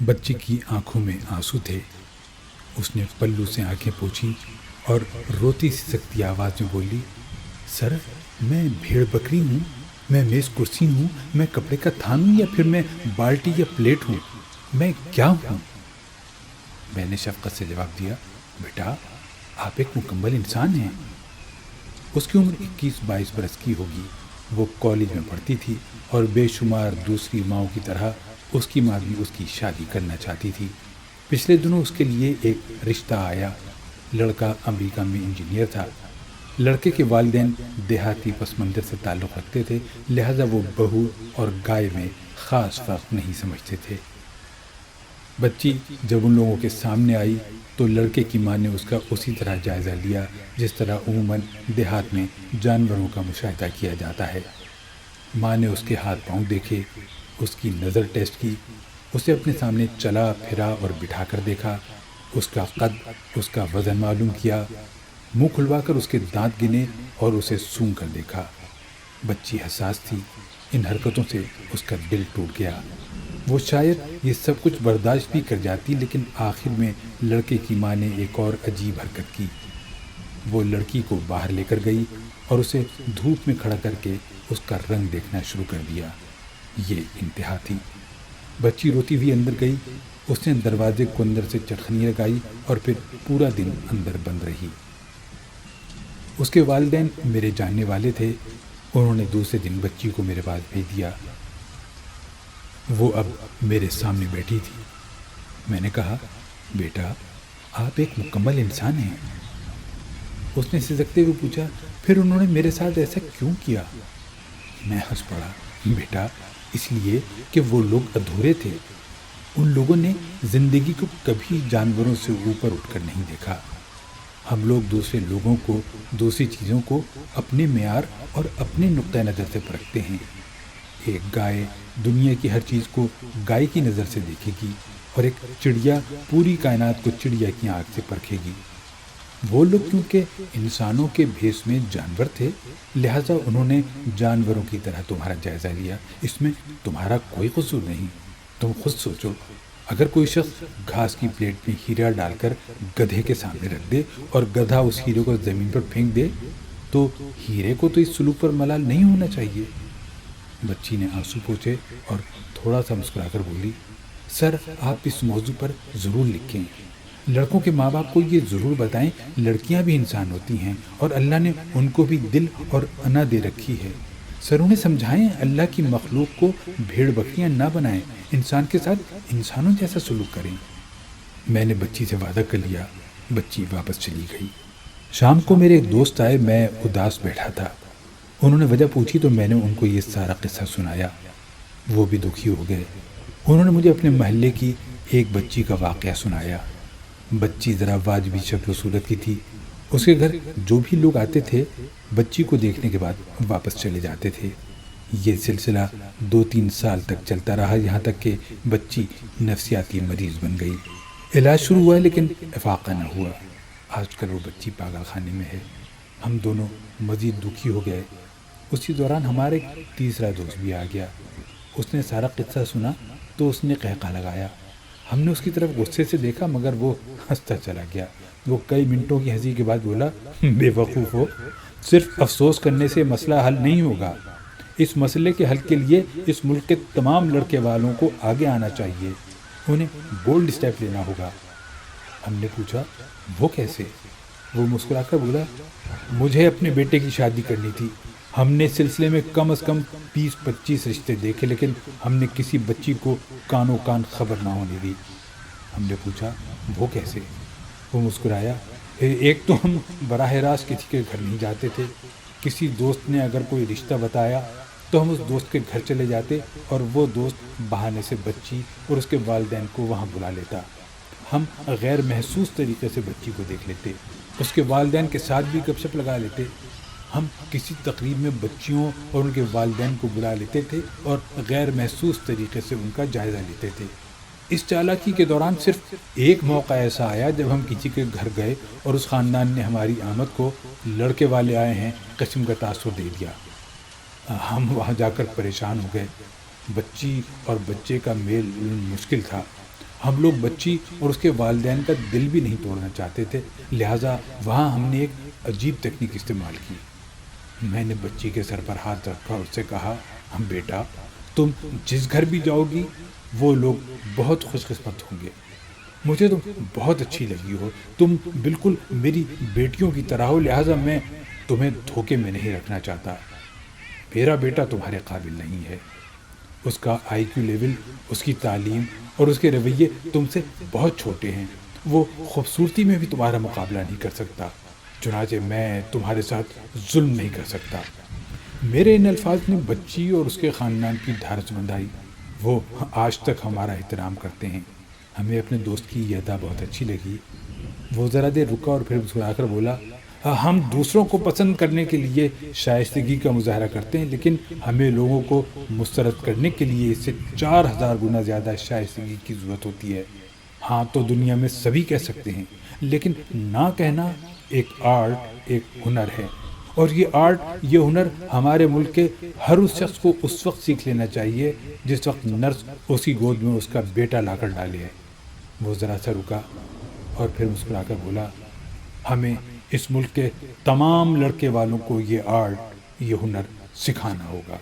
بچی کی آنکھوں میں آنسو تھے۔ اس نے پلو سے آنکھیں پوچھی اور روتی سکتی آواز میں بولی، سر میں بھیڑ بکری ہوں، میں میز کرسی ہوں، میں کپڑے کا تھان ہوں، یا پھر میں بالٹی یا پلیٹ ہوں؟ میں کیا ہوں؟ میں نے شفقت سے جواب دیا، بیٹا آپ ایک مکمل انسان ہیں۔ اس کی عمر 21-22 برس کی ہوگی۔ وہ کالج میں پڑھتی تھی اور بے شمار دوسری ماؤں کی طرح اس کی ماں بھی اس کی شادی کرنا چاہتی تھی۔ پچھلے دنوں اس کے لیے ایک رشتہ آیا۔ لڑکا امریکہ میں انجینئر تھا۔ لڑکے کے والدین دیہاتی پس منظر سے تعلق رکھتے تھے، لہذا وہ بہو اور گائے میں خاص فرق نہیں سمجھتے تھے۔ بچی جب ان لوگوں کے سامنے آئی تو لڑکے کی ماں نے اس کا اسی طرح جائزہ لیا جس طرح عموماً دیہات میں جانوروں کا مشاہدہ کیا جاتا ہے۔ ماں نے اس کے ہاتھ پاؤں دیکھے، اس کی نظر ٹیسٹ کی، اسے اپنے سامنے چلا پھرا اور بٹھا کر دیکھا، اس کا قد، اس کا وزن معلوم کیا، منہ کھلوا کر اس کے دانت گنے اور اسے سونگھ کر دیکھا۔ بچی حساس تھی، ان حرکتوں سے اس کا دل ٹوٹ گیا۔ وہ شاید یہ سب کچھ برداشت بھی کر جاتی، لیکن آخر میں لڑکے کی ماں نے ایک اور عجیب حرکت کی۔ وہ لڑکی کو باہر لے کر گئی اور اسے دھوپ میں کھڑا کر کے اس کا رنگ دیکھنا شروع کر دیا۔ یہ انتہا تھی۔ بچی روتی ہوئی اندر گئی۔ اس نے دروازے کو اندر سے چٹخنی لگائی اور پھر پورا دن اندر بند رہی۔ اس کے والدین میرے جاننے والے تھے۔ انہوں نے دوسرے دن بچی کو میرے پاس بھیج دیا۔ وہ اب میرے سامنے بیٹھی تھی۔ میں نے کہا، بیٹا آپ ایک مکمل انسان ہیں۔ اس نے سسکتے ہوئے پوچھا، پھر انہوں نے میرے ساتھ ایسا کیوں کیا؟ میں ہنس پڑا، بیٹا اس لیے کہ وہ لوگ ادھورے تھے۔ ان لوگوں نے زندگی کو کبھی جانوروں سے اوپر اٹھ کر نہیں دیکھا۔ ہم لوگ دوسرے لوگوں کو، دوسری چیزوں کو اپنے معیار اور اپنے نقطہ نظر سے پرکھتے ہیں۔ ایک گائے دنیا کی ہر چیز کو گائے کی نظر سے دیکھے گی اور ایک چڑیا پوری کائنات کو چڑیا کی آنکھ سے پرکھے گی۔ وہ لوگ کیونکہ انسانوں کے بھیس میں جانور تھے، لہٰذا انہوں نے جانوروں کی طرح تمہارا جائزہ لیا۔ اس میں تمہارا کوئی قصور نہیں۔ تم خود سوچو، اگر کوئی شخص گھاس کی پلیٹ میں ہیرا ڈال کر گدھے کے سامنے رکھ دے اور گدھا اس ہیرے کو زمین پر پھینک دے تو ہیرے کو تو اس سلوک پر ملال نہیں ہونا چاہیے۔ بچی نے آنسو پوچھے اور تھوڑا سا مسکرا کر بولی، سر آپ اس موضوع پر ضرور لکھیں۔ لڑکوں کے ماں باپ کو یہ ضرور بتائیں، لڑکیاں بھی انسان ہوتی ہیں اور اللہ نے ان کو بھی دل اور انا دے رکھی ہے۔ سر انہیں سمجھائیں، اللہ کی مخلوق کو بھیڑ بکریاں نہ بنائیں، انسان کے ساتھ انسانوں جیسا سلوک کریں۔ میں نے بچی سے وعدہ کر لیا۔ بچی واپس چلی گئی۔ شام کو میرے ایک دوست آئے، میں اداس بیٹھا تھا۔ انہوں نے وجہ پوچھی تو میں نے ان کو یہ سارا قصہ سنایا۔ وہ بھی دکھی ہو گئے۔ انہوں نے مجھے اپنے محلے کی ایک بچی کا واقعہ سنایا۔ بچی ذرا واجبی شکل و صورت کی تھی۔ اس کے گھر جو بھی لوگ آتے تھے بچی کو دیکھنے کے بعد واپس چلے جاتے تھے۔ یہ سلسلہ 2-3 سال تک چلتا رہا، یہاں تک کہ بچی نفسیاتی مریض بن گئی۔ علاج شروع ہوا لیکن افاقہ نہ ہوا۔ آج کل وہ بچی پاگل خانے میں ہے۔ ہم دونوں مزید دکھی ہو گئے۔ اسی دوران ہمارا ایک تیسرا دوست بھی آ گیا۔ اس نے سارا قصہ سنا تو اس نے قہقہ لگایا۔ ہم نے اس کی طرف غصے سے دیکھا مگر وہ ہنستا چلا گیا۔ وہ کئی منٹوں کی ہنسی کے بعد بولا، بے وقوف ہو، صرف افسوس کرنے سے مسئلہ حل نہیں ہوگا۔ اس مسئلے کے حل کے لیے اس ملک کے تمام لڑکے والوں کو آگے آنا چاہیے، انہیں بولڈ اسٹیپ لینا ہوگا۔ ہم نے پوچھا، وہ کیسے؟ وہ مسکرا کر بولا، مجھے اپنے بیٹے کی شادی کرنی تھی۔ ہم نے اس سلسلے میں کم از کم 20-25 رشتے دیکھے لیکن ہم نے کسی بچی کو کانوں کان خبر نہ ہونے دی۔ ہم نے پوچھا، وہ کیسے؟ وہ مسکرایا، ایک تو ہم براہ راست کسی کے گھر نہیں جاتے تھے۔ کسی دوست نے اگر کوئی رشتہ بتایا تو ہم اس دوست کے گھر چلے جاتے اور وہ دوست بہانے سے بچی اور اس کے والدین کو وہاں بلا لیتا۔ ہم غیر محسوس طریقے سے بچی کو دیکھ لیتے، اس کے والدین کے ساتھ بھی گپ شپ لگا لیتے۔ ہم کسی تقریب میں بچیوں اور ان کے والدین کو بلا لیتے تھے اور غیر محسوس طریقے سے ان کا جائزہ لیتے تھے۔ اس چالاکی کے دوران صرف ایک موقع ایسا آیا جب ہم کسی کے گھر گئے اور اس خاندان نے ہماری آمد کو لڑکے والے آئے ہیں قسم کا تاثر دے دیا۔ ہم وہاں جا کر پریشان ہو گئے۔ بچی اور بچے کا میل مشکل تھا۔ ہم لوگ بچی اور اس کے والدین کا دل بھی نہیں توڑنا چاہتے تھے، لہٰذا وہاں ہم نے ایک عجیب تکنیک استعمال کی۔ میں نے بچی کے سر پر ہاتھ رکھا اور اس سے کہا، بیٹا تم جس گھر بھی جاؤ گی وہ لوگ بہت خوش قسمت ہوں گے، مجھے تم بہت اچھی لگی ہو، تم بالکل میری بیٹیوں کی طرح ہو، لہٰذا میں تمہیں دھوکے میں نہیں رکھنا چاہتا۔ میرا بیٹا تمہارے قابل نہیں ہے، اس کا آئی کیو لیول، اس کی تعلیم اور اس کے رویے تم سے بہت چھوٹے ہیں، وہ خوبصورتی میں بھی تمہارا مقابلہ نہیں کر سکتا، چنانچہ میں تمہارے ساتھ ظلم نہیں کر سکتا۔ میرے ان الفاظ نے بچی اور اس کے خاندان کی ڈھارس بندھائی۔ وہ آج تک ہمارا احترام کرتے ہیں۔ ہمیں اپنے دوست کی یہ ادا بہت اچھی لگی۔ وہ ذرا دیر رکا اور پھر مسکرا کر بولا، ہم دوسروں کو پسند کرنے کے لیے شائستگی کا مظاہرہ کرتے ہیں، لیکن ہمیں لوگوں کو مسترد کرنے کے لیے اس سے 4000 گنا زیادہ شائستگی کی ضرورت ہوتی ہے۔ ہاں تو دنیا میں سبھی کہہ سکتے ہیں، لیکن نہ کہنا ایک آرٹ، ایک ہنر ہے، اور یہ آرٹ، یہ ہنر ہمارے ملک کے ہر اس شخص کو اس وقت سیکھ لینا چاہیے جس وقت نرس اسی گود میں اس کا بیٹا لا کر ڈالے۔ وہ ذرا سا رکا اور پھر مسکرا کر بولا، ہمیں اس ملک کے تمام لڑکے والوں کو یہ آرٹ، یہ ہنر سکھانا ہوگا۔